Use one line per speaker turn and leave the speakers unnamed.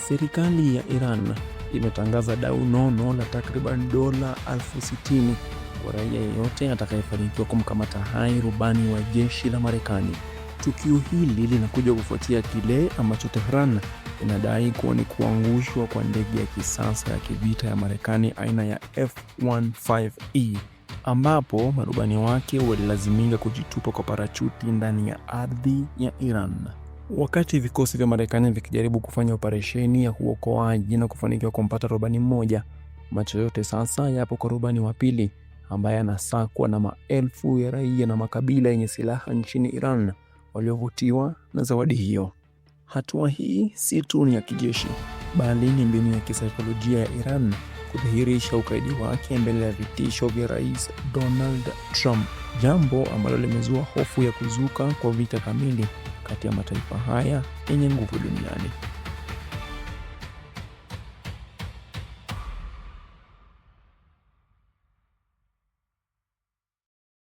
Serikali ya Iran imetangaza dau nono la takriban dola 60,000 kwa raia yeyote atakayefanikiwa kumkamata hai rubani wa jeshi la Marekani. Tukio hili linakuja kufuatia kile ambacho Tehran inadai kuwa ni kuangushwa kwa ndege ya kisasa ya kivita ya Marekani aina ya F-15E, ambapo marubani wake walilazimika kujitupa kwa parachuti ndani ya ardhi ya Iran. Wakati vikosi vya Marekani vikijaribu kufanya operesheni ya uokoaji na kufanikiwa kumpata rubani mmoja, macho yote sasa yapo kwa rubani wa pili ambaye anasakwa na maelfu ya raia na makabila yenye silaha nchini Iran waliovutiwa na zawadi hiyo. Hatua hii si tu ni ya kijeshi, bali ni mbinu ya kisaikolojia ya Iran kudhihirisha ukaidi wake mbele ya vitisho vya Rais Donald Trump, jambo ambalo limezua hofu ya kuzuka kwa vita kamili kati ya mataifa haya yenye nguvu duniani.